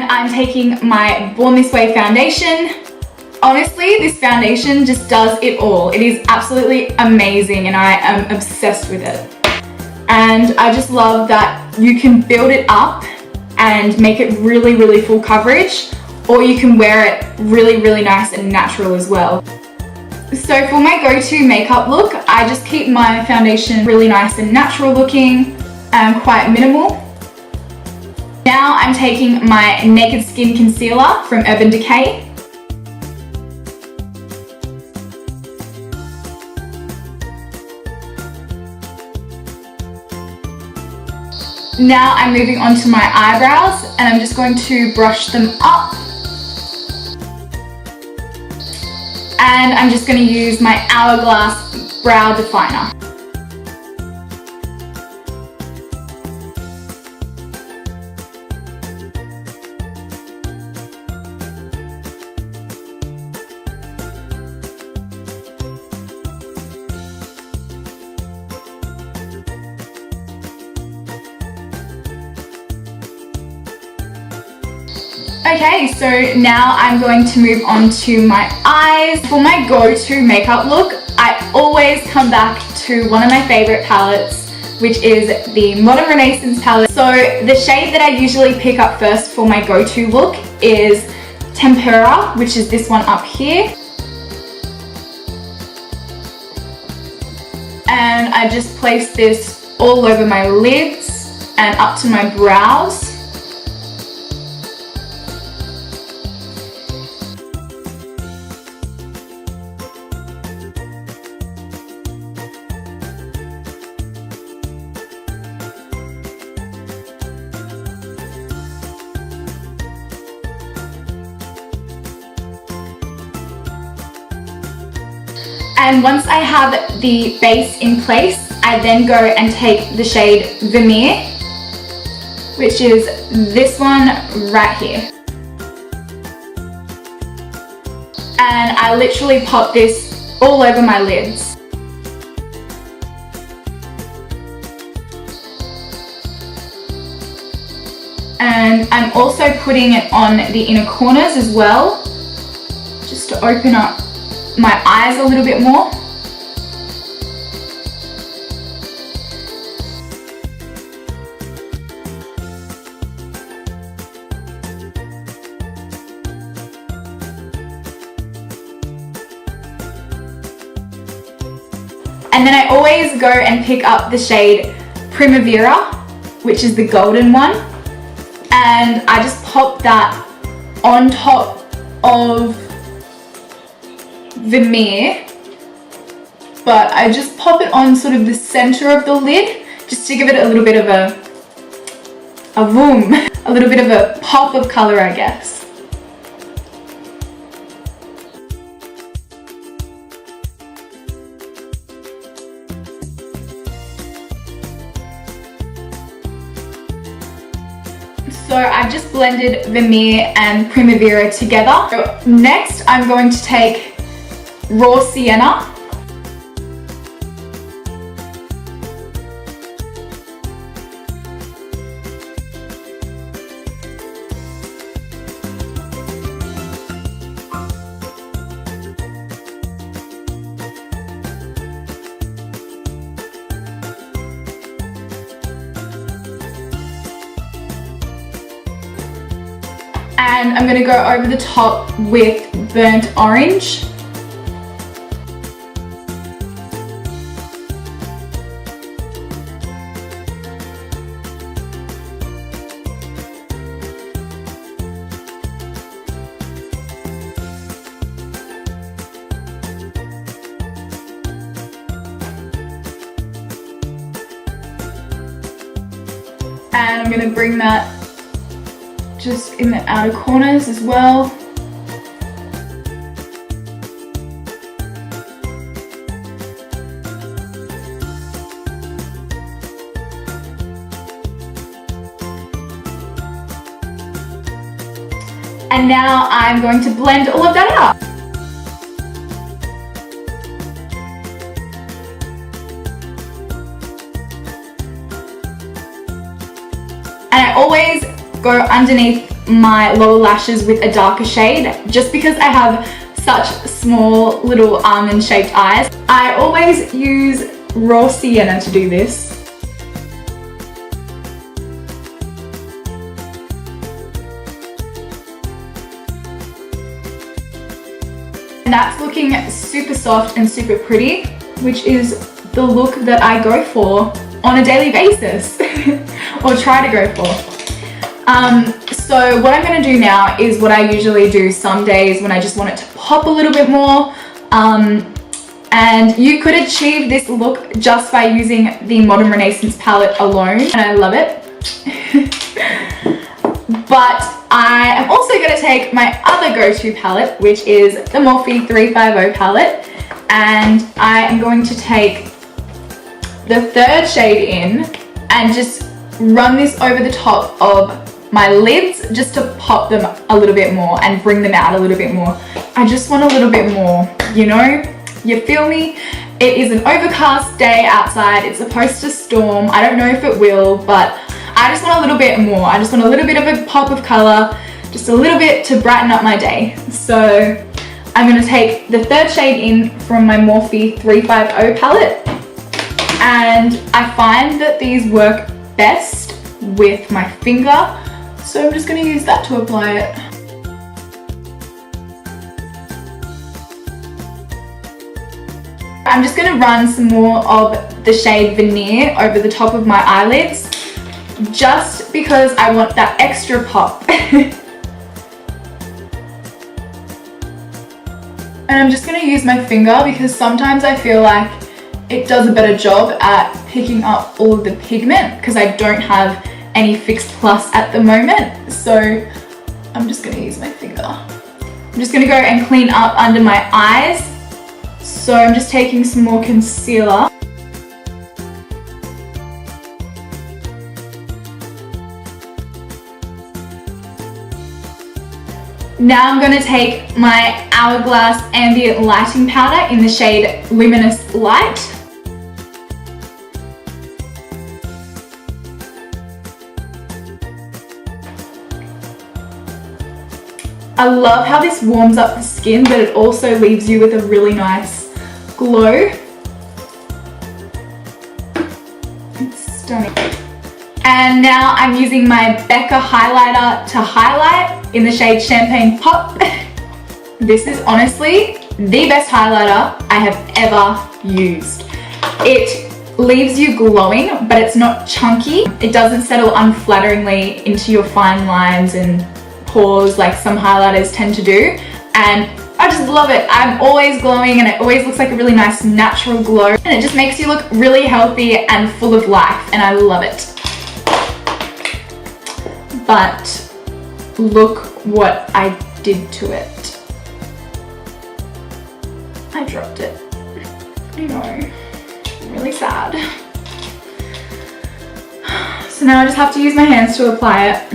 I'm taking my Born This Way foundation. Honestly, this foundation just does it all. It is absolutely amazing and I am obsessed with it. And I just love that you can build it up and make it really, really full coverage, or you can wear it really, really nice and natural as well. So for my go-to makeup look, I just keep my foundation really nice and natural looking and quite minimal. Now I'm taking my Naked Skin Concealer from Urban Decay. Now I'm moving on to my eyebrows and I'm just going to brush them up. And I'm just going to use my Hourglass Brow Definer. Okay, so now I'm going to move on to my eyes. For my go-to makeup look, I always come back to one of my favorite palettes, which is the Modern Renaissance palette. So the shade that I usually pick up first for my go-to look is Tempera, which is this one up here. And I just place this all over my lids and up to my brows. And once I have the base in place, I then go and take the shade Vermeer, which is this one right here. And I literally pop this all over my lids. And I'm also putting it on the inner corners as well, just to open up my eyes a little bit more. And then I always go and pick up the shade Primavera, which is the golden one, and I just pop that on top of Vermeer, but I just pop it on sort of the center of the lid just to give it a little bit of a boom, a little bit of a pop of color, I guess. So I've just blended Vermeer and Primavera together. So next I'm going to take Raw Sienna. And I'm going to go over the top with Burnt Orange. And I'm going to bring that just in the outer corners as well. And now I'm going to blend all of that out. And I always go underneath my lower lashes with a darker shade just because I have such small little almond shaped eyes. I always use raw sienna to do this. And that's looking super soft and super pretty, which is the look that I go for on a daily basis or try to go for. So what I'm going to do now is what I usually do some days when I just want it to pop a little bit more. And you could achieve this look just by using the Modern Renaissance palette alone, and I love it. But I am also going to take my other go-to palette, which is the Morphe 350 palette, and I am going to take the third shade in and just run this over the top of my lids just to pop them a little bit more and bring them out a little bit more. I just want a little bit more, you know? You feel me? It is an overcast day outside. It's supposed to storm. I don't know if it will, but I just want a little bit more. I just want a little bit of a pop of color, just a little bit to brighten up my day. So I'm going to take the third shade in from my Morphe 350 palette, and I find that these work best with my finger, so I'm just going to use that to apply it. I'm just going to run some more of the shade Vermeer over the top of my eyelids, just because I want that extra pop. And I'm just going to use my finger because sometimes I feel like it does a better job at picking up all of the pigment because I don't have any Fix Plus at the moment. So I'm just going to use my finger. I'm just going to go and clean up under my eyes. So I'm just taking some more concealer. Now I'm going to take my Hourglass Ambient Lighting Powder in the shade Luminous Light. I love how this warms up the skin, but it also leaves you with a really nice glow. It's stunning. And now I'm using my Becca highlighter to highlight in the shade Champagne Pop. This is honestly the best highlighter I have ever used. It leaves you glowing, but it's not chunky. It doesn't settle unflatteringly into your fine lines and pores like some highlighters tend to do, and I just love it. I'm always glowing and it always looks like a really nice natural glow, and it just makes you look really healthy and full of life, and I love it. But look what I did to it. I dropped it. I know, I'm really sad. So now I just have to use my hands to apply it.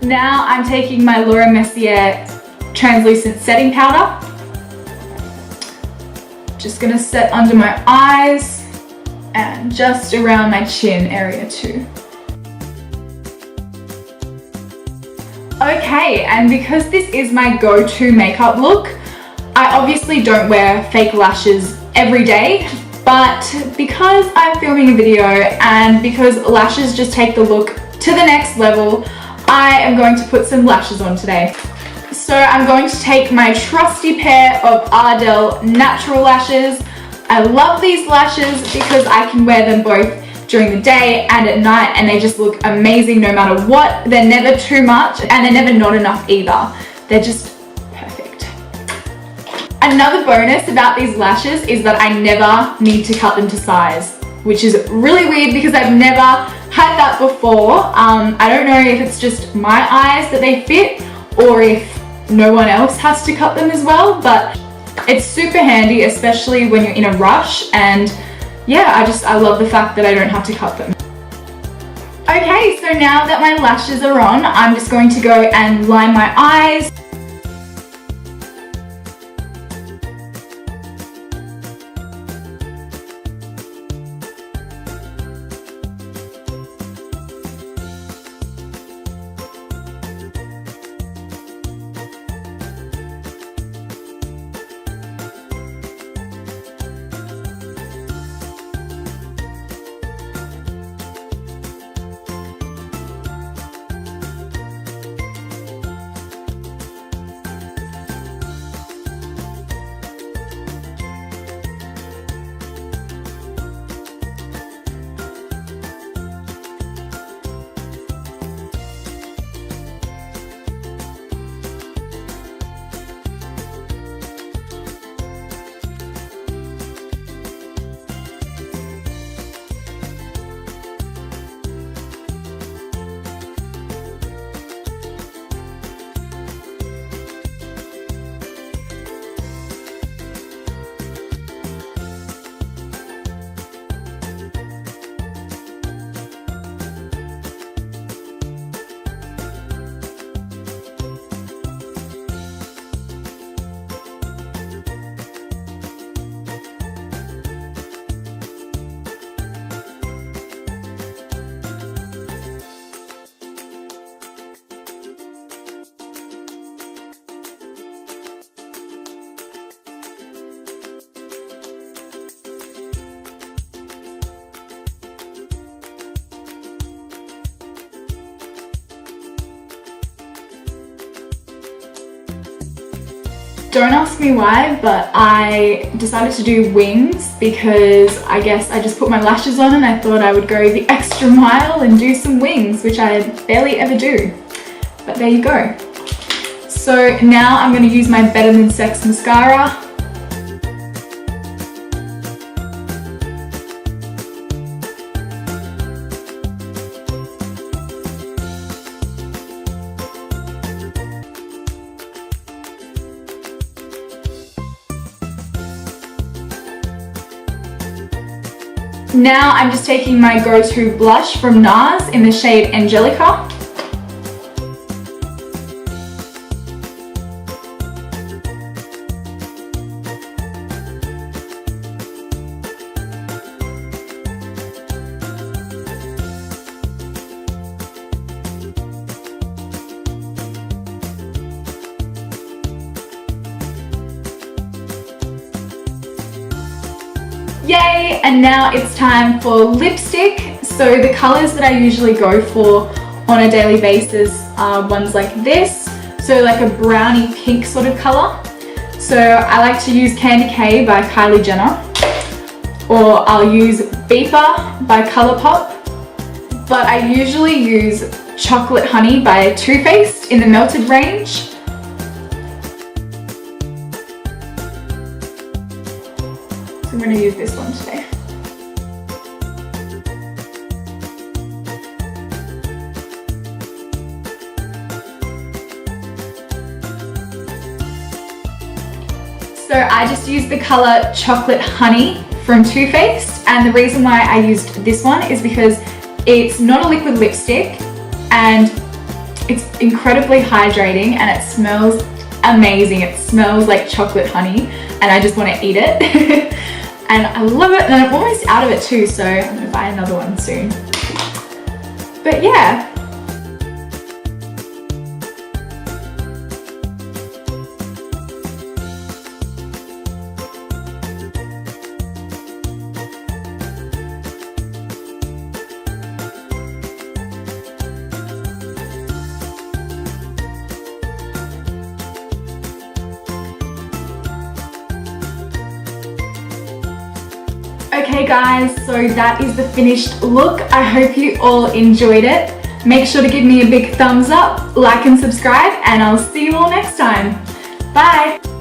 Now I'm taking my Mercier Translucent setting powder. Just gonna set under my eyes and just around my chin area too. Okay, and because this is my go-to makeup look, I obviously don't wear fake lashes every day, but because I'm filming a video and because lashes just take the look to the next level, I am going to put some lashes on today. So I'm going to take my trusty pair of Ardell natural lashes. I love these lashes because I can wear them both during the day and at night, and they just look amazing no matter what. They're never too much and they're never not enough either. They're just perfect. Another bonus about these lashes is that I never need to cut them to size. which is really weird because I've never had that before. I don't know if it's just my eyes that they fit or if no one else has to cut them as well, but it's super handy, especially when you're in a rush. And yeah, I love the fact that I don't have to cut them. Okay, so now that my lashes are on, I'm just going to go and line my eyes. Don't ask me why, but I decided to do wings because I guess I just put my lashes on and I thought I would go the extra mile and do some wings, which I barely ever do. But there you go. So now I'm going to use my Better Than Sex mascara. Now I'm just taking my go-to blush from NARS in the shade Angelica. Yay! And now it's time for lipstick. So the colors that I usually go for on a daily basis are ones like this. So like a brownie pink sort of color. So I like to use Candy K by Kylie Jenner. Or I'll use Beeper by Colourpop. But I usually use Chocolate Honey by Too Faced in the Melted range. I'm going to use this one today. So I just used the color Chocolate Honey from Too Faced, and the reason why I used this one is because it's not a liquid lipstick and it's incredibly hydrating and it smells amazing. It smells like chocolate honey and I just want to eat it. And I love it, and I'm almost out of it too, so I'm gonna buy another one soon. But yeah. Okay guys, so that is the finished look. I hope you all enjoyed it. Make sure to give me a big thumbs up, like and subscribe, and I'll see you all next time. Bye!